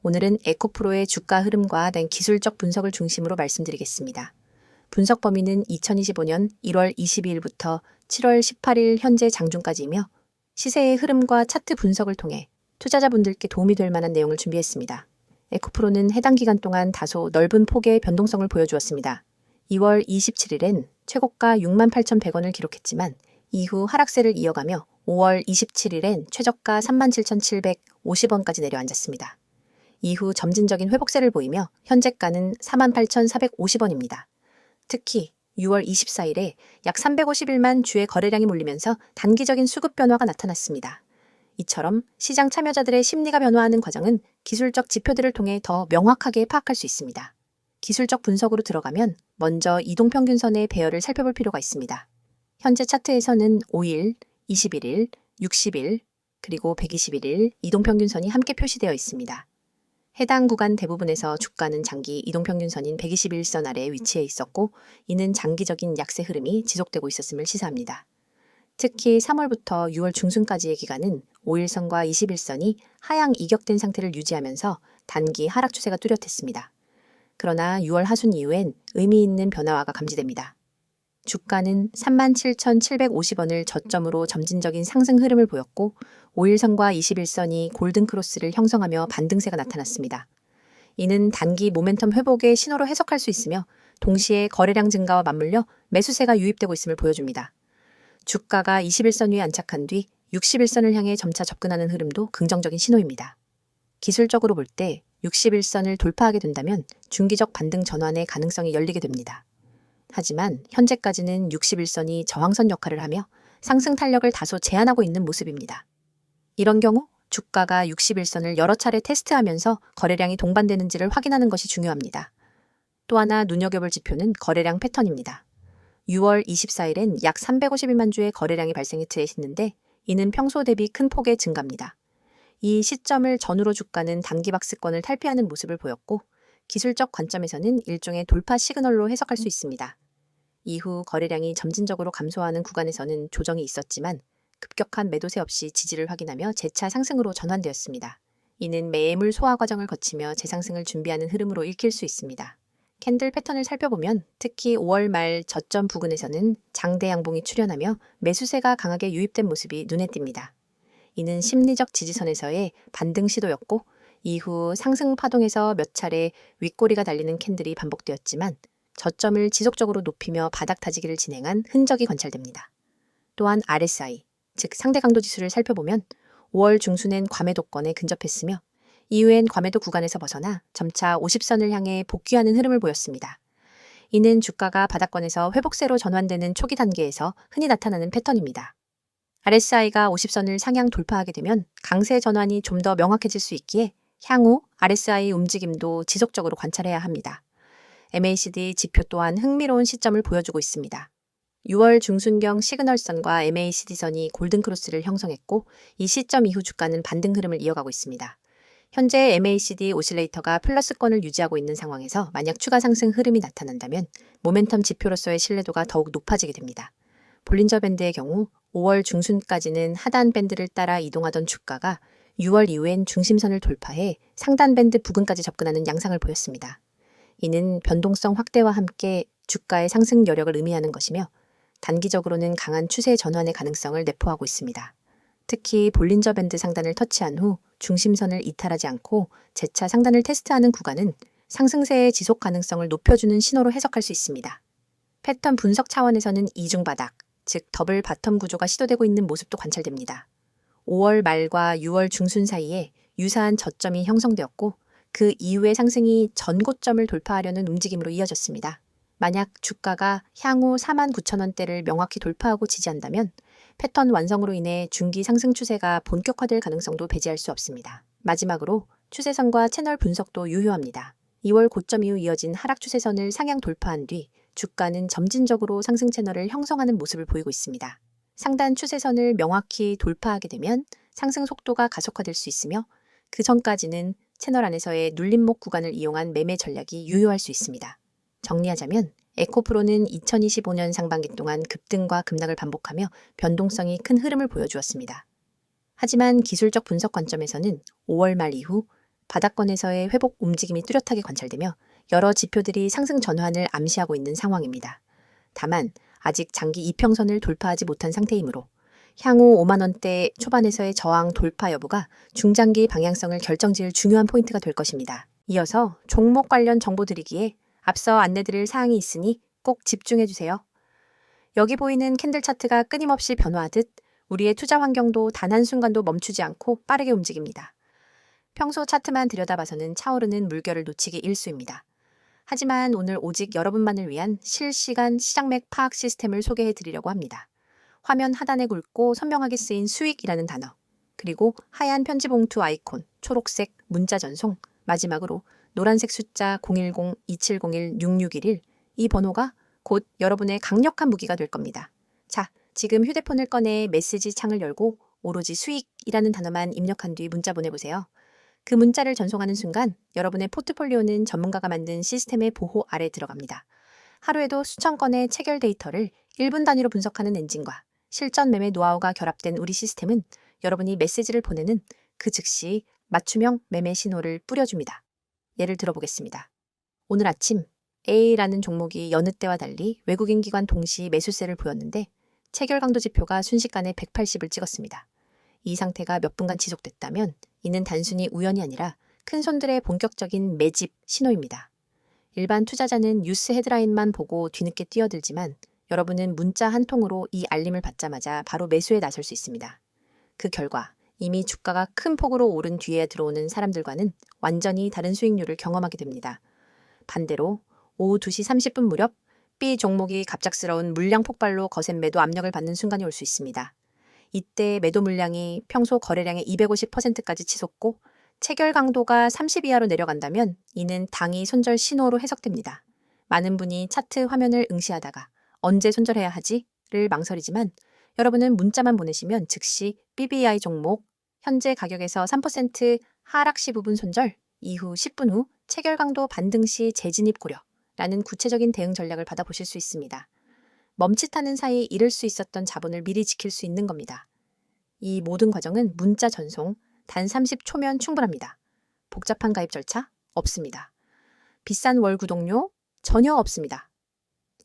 오늘은 에코프로의 주가 흐름과 기술적 분석을 중심으로 말씀드리겠습니다. 분석 범위는 2025년 1월 22일부터 7월 18일 현재 장중까지이며 시세의 흐름과 차트 분석을 통해 투자자분들께 도움이 될 만한 내용을 준비했습니다. 에코프로는 해당 기간 동안 다소 넓은 폭의 변동성을 보여주었습니다. 2월 27일엔 최고가 68,100원을 기록했지만 이후 하락세를 이어가며 5월 27일엔 최저가 37,750원까지 내려앉았습니다. 이후 점진적인 회복세를 보이며 현재가는 48,450원입니다. 특히 6월 24일에 약 351만 주의 거래량이 몰리면서 단기적인 수급 변화가 나타났습니다. 이처럼 시장 참여자들의 심리가 변화하는 과정은 기술적 지표들을 통해 더 명확하게 파악할 수 있습니다. 기술적 분석으로 들어가면 먼저 이동평균선의 배열을 살펴볼 필요가 있습니다. 현재 차트에서는 5일, 21일, 60일, 그리고 121일 이동평균선이 함께 표시되어 있습니다. 해당 구간 대부분에서 주가는 장기 이동평균선인 121선 아래에 위치해 있었고 이는 장기적인 약세 흐름이 지속되고 있었음을 시사합니다. 특히 3월부터 6월 중순까지의 기간은 5일선과 21선이 하향 이격된 상태를 유지하면서 단기 하락 추세가 뚜렷했습니다. 그러나 6월 하순 이후엔 의미 있는 변화가 감지됩니다. 주가는 37,750원을 저점으로 점진적인 상승 흐름을 보였고 5일선과 21선이 골든크로스를 형성하며 반등세가 나타났습니다. 이는 단기 모멘텀 회복의 신호로 해석할 수 있으며 동시에 거래량 증가와 맞물려 매수세가 유입되고 있음을 보여줍니다. 주가가 21선 위에 안착한 뒤 61선을 향해 점차 접근하는 흐름도 긍정적인 신호입니다. 기술적으로 볼 때 61선을 돌파하게 된다면 중기적 반등 전환의 가능성이 열리게 됩니다. 하지만 현재까지는 61선이 저항선 역할을 하며 상승 탄력을 다소 제한하고 있는 모습입니다. 이런 경우 주가가 61선을 여러 차례 테스트하면서 거래량이 동반되는지를 확인하는 것이 중요합니다. 또 하나 눈여겨볼 지표는 거래량 패턴입니다. 6월 24일엔 약 351만 주의 거래량이 발생했는데 이는 평소 대비 큰 폭의 증가입니다. 이 시점을 전후로 주가는 단기 박스권을 탈피하는 모습을 보였고 기술적 관점에서는 일종의 돌파 시그널로 해석할 수 있습니다. 이후 거래량이 점진적으로 감소하는 구간에서는 조정이 있었지만 급격한 매도세 없이 지지를 확인하며 재차 상승으로 전환되었습니다. 이는 매물 소화 과정을 거치며 재상승을 준비하는 흐름으로 읽힐 수 있습니다. 캔들 패턴을 살펴보면 특히 5월 말 저점 부근에서는 장대 양봉이 출현하며 매수세가 강하게 유입된 모습이 눈에 띕니다. 이는 심리적 지지선에서의 반등 시도였고 이후 상승 파동에서 몇 차례 윗꼬리가 달리는 캔들이 반복되었지만 저점을 지속적으로 높이며 바닥 타지기를 진행한 흔적이 관찰됩니다. 또한 RSI, 즉 상대 강도 지수를 살펴보면 5월 중순엔 과매도권에 근접했으며 이후엔 과매도 구간에서 벗어나 점차 50선을 향해 복귀하는 흐름을 보였습니다. 이는 주가가 바닥권에서 회복세로 전환되는 초기 단계에서 흔히 나타나는 패턴입니다. RSI가 50선을 상향 돌파하게 되면 강세 전환이 좀 더 명확해질 수 있기에 향후 RSI 움직임도 지속적으로 관찰해야 합니다. MACD 지표 또한 흥미로운 시점을 보여주고 있습니다. 6월 중순경 시그널선과 MACD선이 골든크로스를 형성했고 이 시점 이후 주가는 반등 흐름을 이어가고 있습니다. 현재 MACD 오실레이터가 플러스권을 유지하고 있는 상황에서 만약 추가 상승 흐름이 나타난다면 모멘텀 지표로서의 신뢰도가 더욱 높아지게 됩니다. 볼린저 밴드의 경우 5월 중순까지는 하단 밴드를 따라 이동하던 주가가 6월 이후엔 중심선을 돌파해 상단 밴드 부근까지 접근하는 양상을 보였습니다. 이는 변동성 확대와 함께 주가의 상승 여력을 의미하는 것이며 단기적으로는 강한 추세 전환의 가능성을 내포하고 있습니다. 특히 볼린저 밴드 상단을 터치한 후 중심선을 이탈하지 않고 재차 상단을 테스트하는 구간은 상승세의 지속 가능성을 높여주는 신호로 해석할 수 있습니다. 패턴 분석 차원에서는 이중 바닥, 즉 더블 바텀 구조가 시도되고 있는 모습도 관찰됩니다. 5월 말과 6월 중순 사이에 유사한 저점이 형성되었고 그 이후의 상승이 전고점을 돌파하려는 움직임으로 이어졌습니다. 만약 주가가 향후 49,000원대를 명확히 돌파하고 지지한다면 패턴 완성으로 인해 중기 상승 추세가 본격화될 가능성도 배제할 수 없습니다. 마지막으로 추세선과 채널 분석도 유효합니다. 2월 고점 이후 이어진 하락 추세선을 상향 돌파한 뒤 주가는 점진적으로 상승 채널을 형성하는 모습을 보이고 있습니다. 상단 추세선을 명확히 돌파하게 되면 상승 속도가 가속화될 수 있으며 그 전까지는 채널 안에서의 눌림목 구간을 이용한 매매 전략이 유효할 수 있습니다. 정리하자면 에코프로는 2025년 상반기 동안 급등과 급락을 반복하며 변동성이 큰 흐름을 보여주었습니다. 하지만 기술적 분석 관점에서는 5월 말 이후 바닥권에서의 회복 움직임이 뚜렷하게 관찰되며 여러 지표들이 상승 전환을 암시하고 있는 상황입니다. 다만 아직 장기 이평선을 돌파하지 못한 상태이므로 향후 5만 원대 초반에서의 저항 돌파 여부가 중장기 방향성을 결정지을 중요한 포인트가 될 것입니다. 이어서 종목 관련 정보 드리기에 앞서 안내드릴 사항이 있으니 꼭 집중해주세요. 여기 보이는 캔들 차트가 끊임없이 변화하듯 우리의 투자 환경도 단 한순간도 멈추지 않고 빠르게 움직입니다. 평소 차트만 들여다봐서는 차오르는 물결을 놓치기 일쑤입니다. 하지만 오늘 오직 여러분만을 위한 실시간 시장맥 파악 시스템을 소개해 드리려고 합니다. 화면 하단에 굵고 선명하게 쓰인 수익이라는 단어, 그리고 하얀 편지 봉투 아이콘, 초록색 문자 전송, 마지막으로 노란색 숫자 010-2701-6611, 이 번호가 곧 여러분의 강력한 무기가 될 겁니다. 자, 지금 휴대폰을 꺼내 메시지 창을 열고 오로지 수익이라는 단어만 입력한 뒤 문자 보내보세요. 그 문자를 전송하는 순간 여러분의 포트폴리오는 전문가가 만든 시스템의 보호 아래 들어갑니다. 하루에도 수천 건의 체결 데이터를 1분 단위로 분석하는 엔진과 실전 매매 노하우가 결합된 우리 시스템은 여러분이 메시지를 보내는 그 즉시 맞춤형 매매 신호를 뿌려줍니다. 예를 들어보겠습니다. 오늘 아침 A라는 종목이 여느 때와 달리 외국인 기관 동시 매수세를 보였는데 체결 강도 지표가 순식간에 180을 찍었습니다. 이 상태가 몇 분간 지속됐다면 이는 단순히 우연이 아니라 큰손들의 본격적인 매집 신호입니다. 일반 투자자는 뉴스 헤드라인만 보고 뒤늦게 뛰어들지만 여러분은 문자 한 통으로 이 알림을 받자마자 바로 매수에 나설 수 있습니다. 그 결과 이미 주가가 큰 폭으로 오른 뒤에 들어오는 사람들과는 완전히 다른 수익률을 경험하게 됩니다. 반대로 오후 2시 30분 무렵 B 종목이 갑작스러운 물량 폭발로 거센 매도 압력을 받는 순간이 올 수 있습니다. 이때 매도 물량이 평소 거래량의 250%까지 치솟고 체결 강도가 30 이하로 내려간다면 이는 당위 손절 신호로 해석됩니다. 많은 분이 차트 화면을 응시하다가 언제 손절해야 하지를 망설이지만 여러분은 문자만 보내시면 즉시 BBI 종목 현재 가격에서 3% 하락 시 부분 손절, 이후 10분 후 체결 강도 반등 시 재진입 고려라는 구체적인 대응 전략을 받아보실 수 있습니다. 멈칫하는 사이 잃을 수 있었던 자본을 미리 지킬 수 있는 겁니다. 이 모든 과정은 문자 전송 단 30초면 충분합니다. 복잡한 가입 절차 없습니다. 비싼 월 구독료 전혀 없습니다.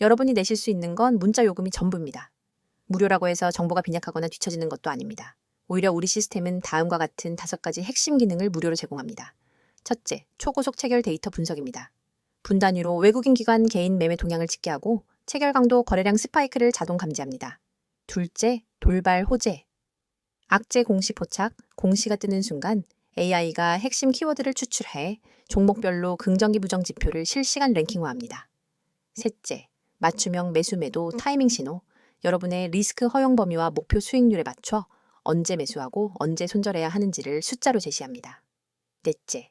여러분이 내실 수 있는 건 문자 요금이 전부입니다. 무료라고 해서 정보가 빈약하거나 뒤처지는 것도 아닙니다. 오히려 우리 시스템은 다음과 같은 5가지 핵심 기능을 무료로 제공합니다. 첫째, 초고속 체결 데이터 분석입니다. 분 단위로 외국인 기관 개인 매매 동향을 집계하고 체결 강도 거래량 스파이크를 자동 감지합니다. 둘째, 돌발 호재. 악재 공시 포착, 공시가 뜨는 순간 AI가 핵심 키워드를 추출해 종목별로 긍정기 부정 지표를 실시간 랭킹화합니다. 셋째, 맞춤형 매수 매도 타이밍 신호. 여러분의 리스크 허용 범위와 목표 수익률에 맞춰 언제 매수하고 언제 손절해야 하는지를 숫자로 제시합니다. 넷째,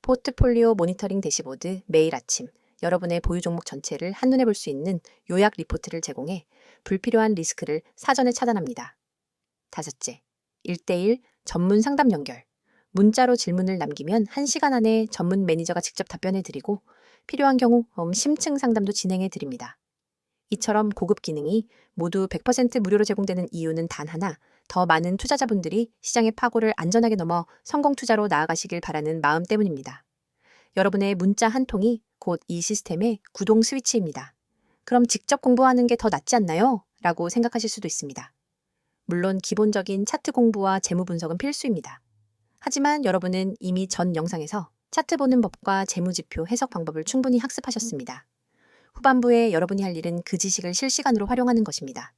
포트폴리오 모니터링 대시보드 매일 아침 여러분의 보유 종목 전체를 한눈에 볼 수 있는 요약 리포트를 제공해 불필요한 리스크를 사전에 차단합니다. 다섯째, 1대1 전문 상담 연결. 문자로 질문을 남기면 1시간 안에 전문 매니저가 직접 답변해 드리고 필요한 경우 심층 상담도 진행해 드립니다. 이처럼 고급 기능이 모두 100% 무료로 제공되는 이유는 단 하나, 더 많은 투자자분들이 시장의 파고를 안전하게 넘어 성공 투자로 나아가시길 바라는 마음 때문입니다. 여러분의 문자 한 통이 곧 이 시스템의 구동 스위치입니다. 그럼 직접 공부하는 게 더 낫지 않나요? 라고 생각하실 수도 있습니다. 물론 기본적인 차트 공부와 재무 분석은 필수입니다. 하지만 여러분은 이미 전 영상에서 차트 보는 법과 재무지표 해석 방법을 충분히 학습하셨습니다. 후반부에 여러분이 할 일은 그 지식을 실시간으로 활용하는 것입니다.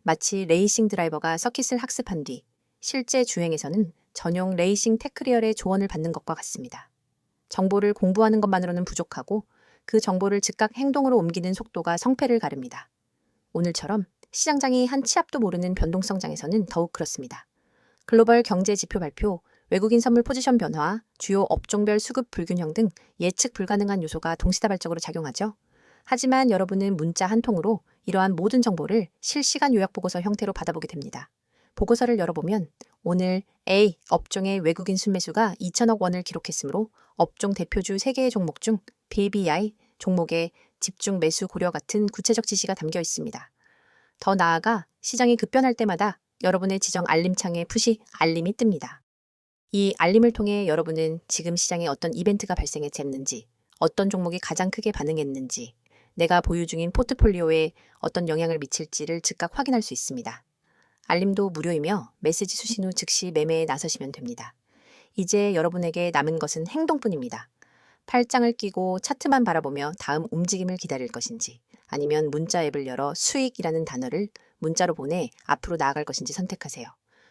마치 레이싱 드라이버가 서킷을 학습한 뒤 실제 주행에서는 전용 레이싱 테크리얼의 조언을 받는 것과 같습니다. 정보를 공부하는 것만으로는 부족하고 그 정보를 즉각 행동으로 옮기는 속도가 성패를 가릅니다. 오늘처럼 시장장이 한 치 앞도 모르는 변동성장에서는 더욱 그렇습니다. 글로벌 경제 지표 발표, 외국인 선물 포지션 변화, 주요 업종별 수급 불균형 등 예측 불가능한 요소가 동시다발적으로 작용하죠. 하지만 여러분은 문자 한 통으로 이러한 모든 정보를 실시간 요약 보고서 형태로 받아보게 됩니다. 보고서를 열어보면 오늘 A 업종의 외국인 순매수가 2천억 원을 기록했으므로 업종 대표주 3개의 종목 중 BBI 종목의 집중 매수 고려 같은 구체적 지시가 담겨 있습니다. 더 나아가 시장이 급변할 때마다 여러분의 지정 알림창에 푸시 알림이 뜹니다. 이 알림을 통해 여러분은 지금 시장에 어떤 이벤트가 발생했는지, 어떤 종목이 가장 크게 반응했는지, 내가 보유 중인 포트폴리오에 어떤 영향을 미칠지를 즉각 확인할 수 있습니다. 알림도 무료이며 메시지 수신 후 즉시 매매에 나서시면 됩니다. 이제 여러분에게 남은 것은 행동뿐입니다. 팔짱을 끼고 차트만 바라보며 다음 움직임을 기다릴 것인지, 아니면 문자 앱을 열어 수익이라는 단어를 문자로 보내 앞으로 나아갈 것인지 선택하세요.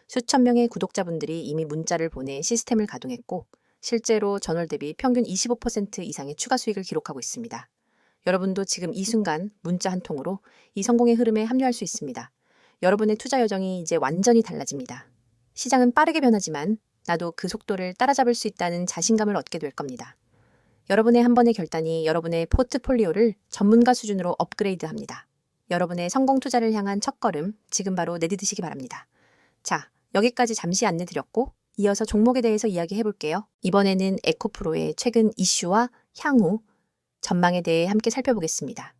수천 명의 구독자분들이 이미 문자를 보내 시스템을 가동했고, 실제로 전월 대비 평균 25% 이상의 추가 수익을 기록하고 있습니다. 여러분도 지금 이 순간 문자 한 통으로 이 성공의 흐름에 합류할 수 있습니다. 여러분의 투자 여정이 이제 완전히 달라집니다. 시장은 빠르게 변하지만 나도 그 속도를 따라잡을 수 있다는 자신감을 얻게 될 겁니다. 여러분의 한 번의 결단이 여러분의 포트폴리오를 전문가 수준으로 업그레이드합니다. 여러분의 성공 투자를 향한 첫걸음, 지금 바로 내디디시기 바랍니다. 자, 여기까지 잠시 안내 드렸고 이어서 종목에 대해서 이야기해 볼게요. 이번에는 에코프로의 최근 이슈와 향후 전망에 대해 함께 살펴보겠습니다.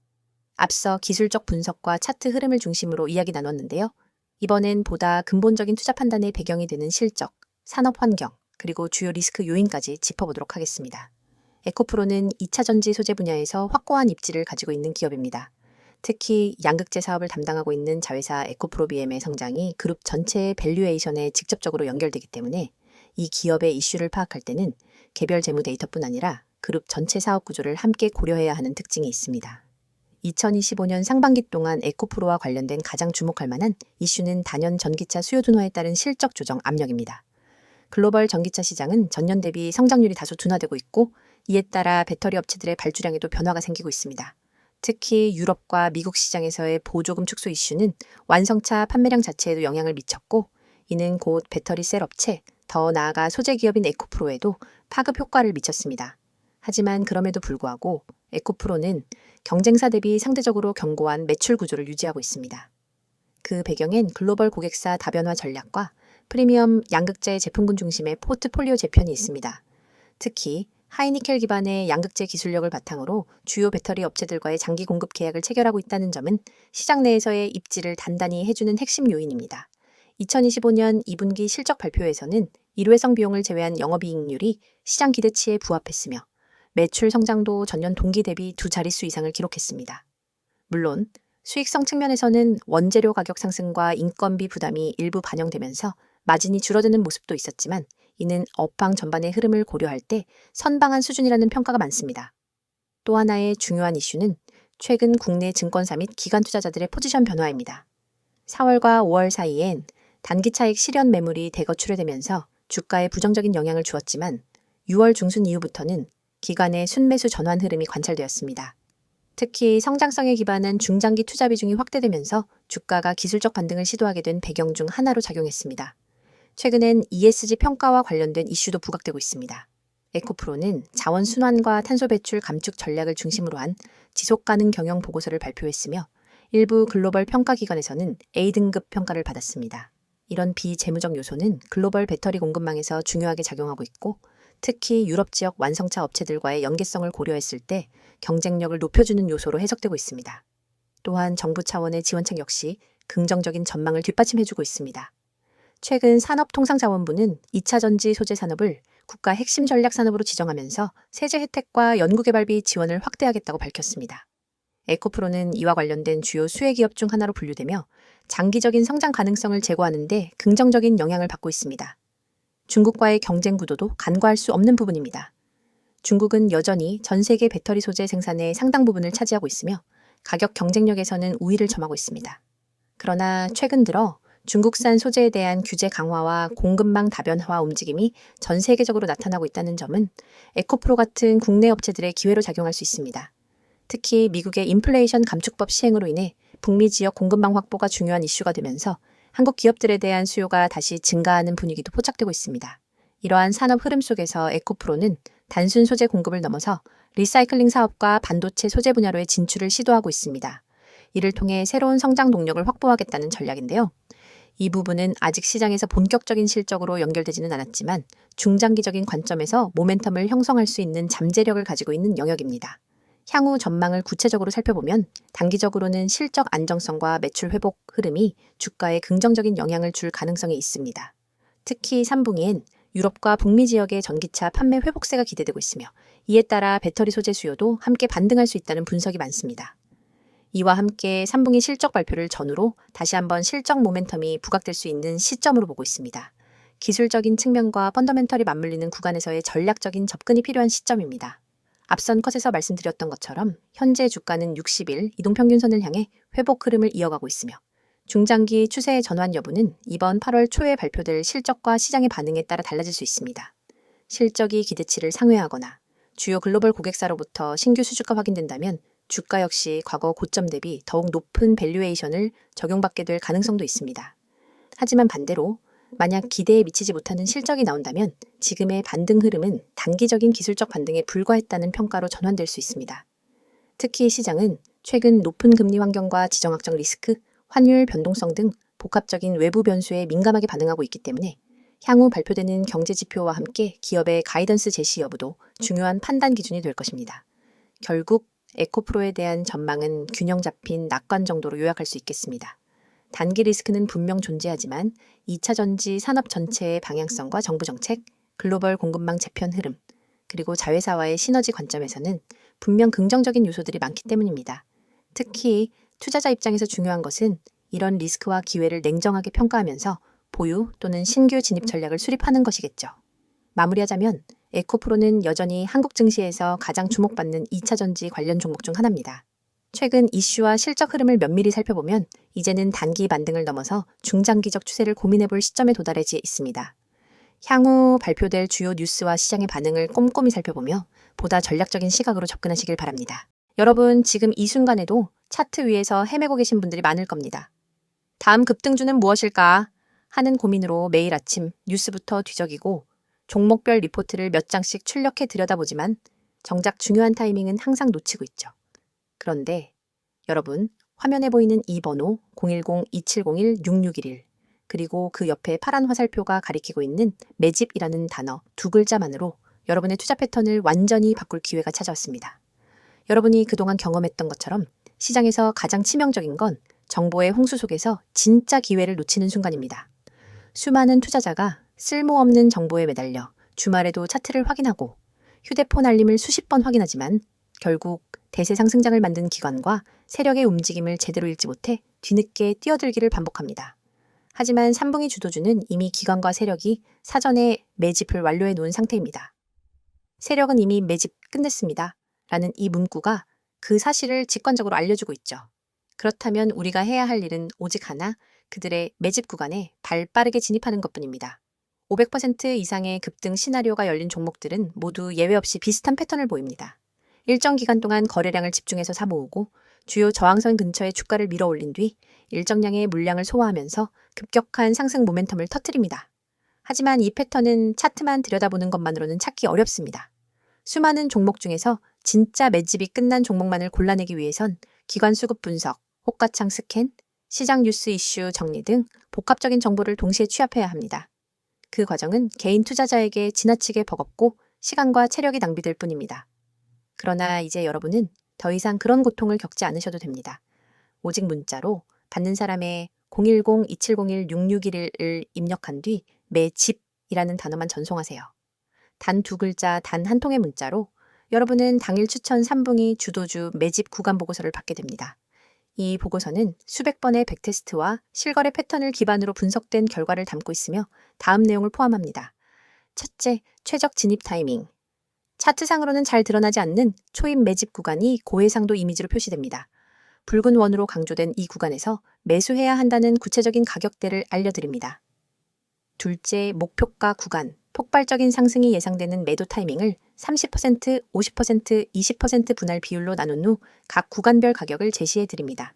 앞서 기술적 분석과 차트 흐름을 중심으로 이야기 나눴는데요. 이번엔 보다 근본적인 투자 판단의 배경이 되는 실적, 산업 환경, 그리고 주요 리스크 요인까지 짚어보도록 하겠습니다. 에코프로는 2차 전지 소재 분야에서 확고한 입지를 가지고 있는 기업입니다. 특히 양극재 사업을 담당하고 있는 자회사 에코프로비엠의 성장이 그룹 전체의 밸류에이션에 직접적으로 연결되기 때문에 이 기업의 이슈를 파악할 때는 개별 재무 데이터뿐 아니라 그룹 전체 사업 구조를 함께 고려해야 하는 특징이 있습니다. 2025년 상반기 동안 에코프로와 관련된 가장 주목할 만한 이슈는 단연 전기차 수요 둔화에 따른 실적 조정 압력입니다. 글로벌 전기차 시장은 전년 대비 성장률이 다소 둔화되고 있고, 이에 따라 배터리 업체들의 발주량에도 변화가 생기고 있습니다. 특히 유럽과 미국 시장에서의 보조금 축소 이슈는 완성차 판매량 자체에도 영향을 미쳤고, 이는 곧 배터리 셀 업체, 더 나아가 소재 기업인 에코프로에도 파급 효과를 미쳤습니다. 하지만 그럼에도 불구하고 에코프로는 경쟁사 대비 상대적으로 견고한 매출 구조를 유지하고 있습니다. 그 배경엔 글로벌 고객사 다변화 전략과 프리미엄 양극재 제품군 중심의 포트폴리오 재편이 있습니다. 특히 하이니켈 기반의 양극재 기술력을 바탕으로 주요 배터리 업체들과의 장기 공급 계약을 체결하고 있다는 점은 시장 내에서의 입지를 단단히 해주는 핵심 요인입니다. 2025년 2분기 실적 발표에서는 일회성 비용을 제외한 영업이익률이 시장 기대치에 부합했으며 매출 성장도 전년 동기 대비 두 자릿수 이상을 기록했습니다. 물론 수익성 측면에서는 원재료 가격 상승과 인건비 부담이 일부 반영되면서 마진이 줄어드는 모습도 있었지만, 이는 업황 전반의 흐름을 고려할 때 선방한 수준이라는 평가가 많습니다. 또 하나의 중요한 이슈는 최근 국내 증권사 및 기관 투자자들의 포지션 변화입니다. 4월과 5월 사이엔 단기 차익 실현 매물이 대거 출회되면서 주가에 부정적인 영향을 주었지만, 6월 중순 이후부터는 기관의 순매수 전환 흐름이 관찰되었습니다. 특히 성장성에 기반한 중장기 투자 비중이 확대되면서 주가가 기술적 반등을 시도하게 된 배경 중 하나로 작용했습니다. 최근엔 ESG 평가와 관련된 이슈도 부각되고 있습니다. 에코프로는 자원 순환과 탄소 배출 감축 전략을 중심으로 한 지속 가능 경영 보고서를 발표했으며, 일부 글로벌 평가 기관에서는 A등급 평가를 받았습니다. 이런 비재무적 요소는 글로벌 배터리 공급망에서 중요하게 작용하고 있고, 특히 유럽 지역 완성차 업체들과의 연계성을 고려했을 때 경쟁력을 높여주는 요소로 해석되고 있습니다. 또한 정부 차원의 지원책 역시 긍정적인 전망을 뒷받침해주고 있습니다. 최근 산업통상자원부는 2차 전지 소재 산업을 국가 핵심 전략 산업으로 지정하면서 세제 혜택과 연구개발비 지원을 확대하겠다고 밝혔습니다. 에코프로는 이와 관련된 주요 수혜 기업 중 하나로 분류되며 장기적인 성장 가능성을 제고하는 데 긍정적인 영향을 받고 있습니다. 중국과의 경쟁 구도도 간과할 수 없는 부분입니다. 중국은 여전히 전 세계 배터리 소재 생산의 상당 부분을 차지하고 있으며 가격 경쟁력에서는 우위를 점하고 있습니다. 그러나 최근 들어 중국산 소재에 대한 규제 강화와 공급망 다변화 움직임이 전 세계적으로 나타나고 있다는 점은 에코프로 같은 국내 업체들의 기회로 작용할 수 있습니다. 특히 미국의 인플레이션 감축법 시행으로 인해 북미 지역 공급망 확보가 중요한 이슈가 되면서 한국 기업들에 대한 수요가 다시 증가하는 분위기도 포착되고 있습니다. 이러한 산업 흐름 속에서 에코프로는 단순 소재 공급을 넘어서 리사이클링 사업과 반도체 소재 분야로의 진출을 시도하고 있습니다. 이를 통해 새로운 성장 동력을 확보하겠다는 전략인데요. 이 부분은 아직 시장에서 본격적인 실적으로 연결되지는 않았지만 중장기적인 관점에서 모멘텀을 형성할 수 있는 잠재력을 가지고 있는 영역입니다. 향후 전망을 구체적으로 살펴보면 단기적으로는 실적 안정성과 매출 회복 흐름이 주가에 긍정적인 영향을 줄 가능성이 있습니다. 특히 3분기엔 유럽과 북미 지역의 전기차 판매 회복세가 기대되고 있으며 이에 따라 배터리 소재 수요도 함께 반등할 수 있다는 분석이 많습니다. 이와 함께 3분기 실적 발표를 전후로 다시 한번 실적 모멘텀이 부각될 수 있는 시점으로 보고 있습니다. 기술적인 측면과 펀더멘털이 맞물리는 구간에서의 전략적인 접근이 필요한 시점입니다. 앞선 컷에서 말씀드렸던 것처럼 현재 주가는 60일 이동평균선을 향해 회복 흐름을 이어가고 있으며 중장기 추세의 전환 여부는 이번 8월 초에 발표될 실적과 시장의 반응에 따라 달라질 수 있습니다. 실적이 기대치를 상회하거나 주요 글로벌 고객사로부터 신규 수주가 확인된다면 주가 역시 과거 고점 대비 더욱 높은 밸류에이션을 적용받게 될 가능성도 있습니다. 하지만 반대로 만약 기대에 미치지 못하는 실적이 나온다면 지금의 반등 흐름은 단기적인 기술적 반등에 불과했다는 평가로 전환될 수 있습니다. 특히 시장은 최근 높은 금리 환경과 지정학적 리스크, 환율 변동성 등 복합적인 외부 변수에 민감하게 반응하고 있기 때문에 향후 발표되는 경제 지표와 함께 기업의 가이던스 제시 여부도 중요한 판단 기준이 될 것입니다. 결국 에코프로에 대한 전망은 균형 잡힌 낙관 정도로 요약할 수 있겠습니다. 단기 리스크는 분명 존재하지만 2차 전지 산업 전체의 방향성과 정부 정책, 글로벌 공급망 재편 흐름, 그리고 자회사와의 시너지 관점에서는 분명 긍정적인 요소들이 많기 때문입니다. 특히 투자자 입장에서 중요한 것은 이런 리스크와 기회를 냉정하게 평가하면서 보유 또는 신규 진입 전략을 수립하는 것이겠죠. 마무리하자면 에코프로는 여전히 한국 증시에서 가장 주목받는 2차 전지 관련 종목 중 하나입니다. 최근 이슈와 실적 흐름을 면밀히 살펴보면 이제는 단기 반등을 넘어서 중장기적 추세를 고민해볼 시점에 도달해 있습니다. 향후 발표될 주요 뉴스와 시장의 반응을 꼼꼼히 살펴보며 보다 전략적인 시각으로 접근하시길 바랍니다. 여러분, 지금 이 순간에도 차트 위에서 헤매고 계신 분들이 많을 겁니다. 다음 급등주는 무엇일까 하는 고민으로 매일 아침 뉴스부터 뒤적이고 종목별 리포트를 몇 장씩 출력해 들여다보지만 정작 중요한 타이밍은 항상 놓치고 있죠. 그런데 여러분, 화면에 보이는 이 번호 010-2701-6611 그리고 그 옆에 파란 화살표가 가리키고 있는 매집이라는 단어 두 글자만으로 여러분의 투자 패턴을 완전히 바꿀 기회가 찾아왔습니다. 여러분이 그동안 경험했던 것처럼 시장에서 가장 치명적인 건 정보의 홍수 속에서 진짜 기회를 놓치는 순간입니다. 수많은 투자자가 쓸모없는 정보에 매달려 주말에도 차트를 확인하고 휴대폰 알림을 수십 번 확인하지만 결국 대세 상승장을 만든 기관과 세력의 움직임을 제대로 읽지 못해 뒤늦게 뛰어들기를 반복합니다. 하지만 3분기 주도주는 이미 기관과 세력이 사전에 매집을 완료해 놓은 상태입니다. 세력은 이미 매집 끝냈습니다. 라는 이 문구가 그 사실을 직관적으로 알려주고 있죠. 그렇다면 우리가 해야 할 일은 오직 하나, 그들의 매집 구간에 발 빠르게 진입하는 것뿐입니다. 500% 이상의 급등 시나리오가 열린 종목들은 모두 예외 없이 비슷한 패턴을 보입니다. 일정 기간 동안 거래량을 집중해서 사모으고 주요 저항선 근처에 주가를 밀어 올린 뒤 일정량의 물량을 소화하면서 급격한 상승 모멘텀을 터뜨립니다. 하지만 이 패턴은 차트만 들여다보는 것만으로는 찾기 어렵습니다. 수많은 종목 중에서 진짜 매집이 끝난 종목만을 골라내기 위해선 기관 수급 분석, 호가창 스캔, 시장 뉴스 이슈 정리 등 복합적인 정보를 동시에 취합해야 합니다. 그 과정은 개인 투자자에게 지나치게 버겁고 시간과 체력이 낭비될 뿐입니다. 그러나 이제 여러분은 더 이상 그런 고통을 겪지 않으셔도 됩니다. 오직 문자로 받는 사람의 010-2701-6611을 입력한 뒤 매집이라는 단어만 전송하세요. 단 두 글자, 단 한 통의 문자로 여러분은 당일 추천 3분기 주도주 매집 구간 보고서를 받게 됩니다. 이 보고서는 수백 번의 백테스트와 실거래 패턴을 기반으로 분석된 결과를 담고 있으며 다음 내용을 포함합니다. 첫째, 최적 진입 타이밍. 차트상으로는 잘 드러나지 않는 초입 매집 구간이 고해상도 이미지로 표시됩니다. 붉은 원으로 강조된 이 구간에서 매수해야 한다는 구체적인 가격대를 알려드립니다. 둘째, 목표가 구간. 폭발적인 상승이 예상되는 매도 타이밍을 30%, 50%, 20% 분할 비율로 나눈 후 각 구간별 가격을 제시해 드립니다.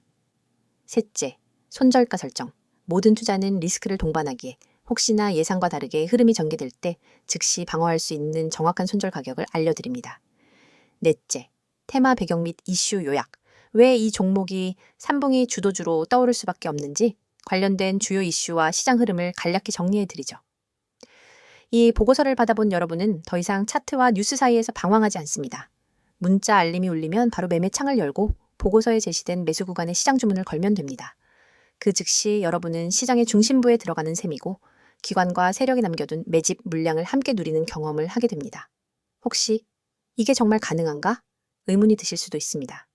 셋째, 손절가 설정. 모든 투자는 리스크를 동반하기에 혹시나 예상과 다르게 흐름이 전개될 때 즉시 방어할 수 있는 정확한 손절 가격을 알려드립니다. 넷째, 테마 배경 및 이슈 요약. 왜 이 종목이 3분기 주도주로 떠오를 수밖에 없는지 관련된 주요 이슈와 시장 흐름을 간략히 정리해 드리죠. 이 보고서를 받아본 여러분은 더 이상 차트와 뉴스 사이에서 방황하지 않습니다. 문자 알림이 울리면 바로 매매 창을 열고 보고서에 제시된 매수 구간의 시장 주문을 걸면 됩니다. 그 즉시 여러분은 시장의 중심부에 들어가는 셈이고 기관과 세력이 남겨둔 매집 물량을 함께 누리는 경험을 하게 됩니다. 혹시 이게 정말 가능한가? 의문이 드실 수도 있습니다.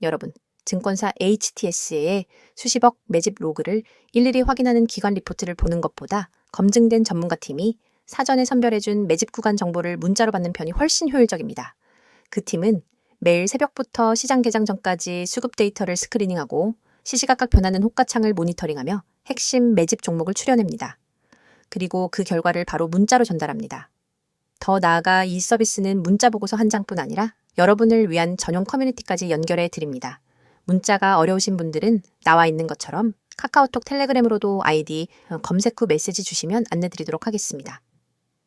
여러분, 증권사 HTS의 수십억 매집 로그를 일일이 확인하는 기관 리포트를 보는 것보다 검증된 전문가팀이 사전에 선별해준 매집 구간 정보를 문자로 받는 편이 훨씬 효율적입니다. 그 팀은 매일 새벽부터 시장 개장 전까지 수급 데이터를 스크리닝하고 시시각각 변하는 호가창을 모니터링하며 핵심 매집 종목을 추려냅니다. 그리고 그 결과를 바로 문자로 전달합니다. 더 나아가 이 서비스는 문자 보고서 한 장뿐 아니라 여러분을 위한 전용 커뮤니티까지 연결해 드립니다. 문자가 어려우신 분들은 나와 있는 것처럼 카카오톡 텔레그램으로도 아이디 검색 후 메시지 주시면 안내드리도록 하겠습니다.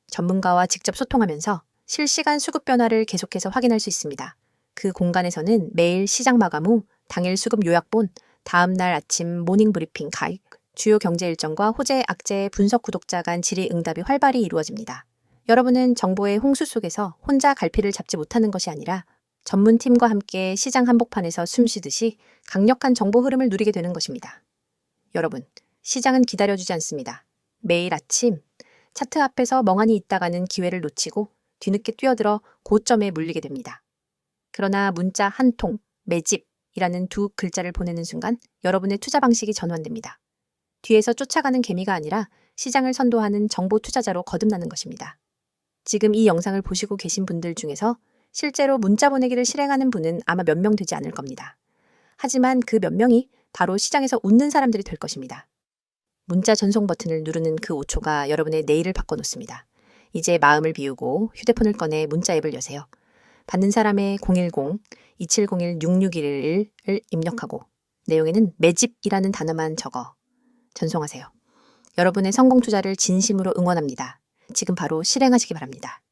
전문가와 직접 소통하면서 실시간 수급 변화를 계속해서 확인할 수 있습니다. 그 공간에서는 매일 시장 마감 후 당일 수급 요약본, 다음 날 아침 모닝 브리핑 가입, 주요 경제 일정과 호재, 악재, 분석 구독자 간 질의응답이 활발히 이루어집니다. 여러분은 정보의 홍수 속에서 혼자 갈피를 잡지 못하는 것이 아니라 전문팀과 함께 시장 한복판에서 숨쉬듯이 강력한 정보 흐름을 누리게 되는 것입니다. 여러분, 시장은 기다려주지 않습니다. 매일 아침 차트 앞에서 멍하니 있다가는 기회를 놓치고 뒤늦게 뛰어들어 고점에 물리게 됩니다. 그러나 문자 한 통, 매집이라는 두 글자를 보내는 순간 여러분의 투자 방식이 전환됩니다. 뒤에서 쫓아가는 개미가 아니라 시장을 선도하는 정보 투자자로 거듭나는 것입니다. 지금 이 영상을 보시고 계신 분들 중에서 실제로 문자 보내기를 실행하는 분은 아마 몇 명 되지 않을 겁니다. 하지만 그 몇 명이 바로 시장에서 웃는 사람들이 될 것입니다. 문자 전송 버튼을 누르는 그 5초가 여러분의 내일을 바꿔놓습니다. 이제 마음을 비우고 휴대폰을 꺼내 문자 앱을 여세요. 받는 사람의 010-2701-6611을 입력하고 내용에는 매집이라는 단어만 적어 전송하세요. 여러분의 성공 투자를 진심으로 응원합니다. 지금 바로 실행하시기 바랍니다.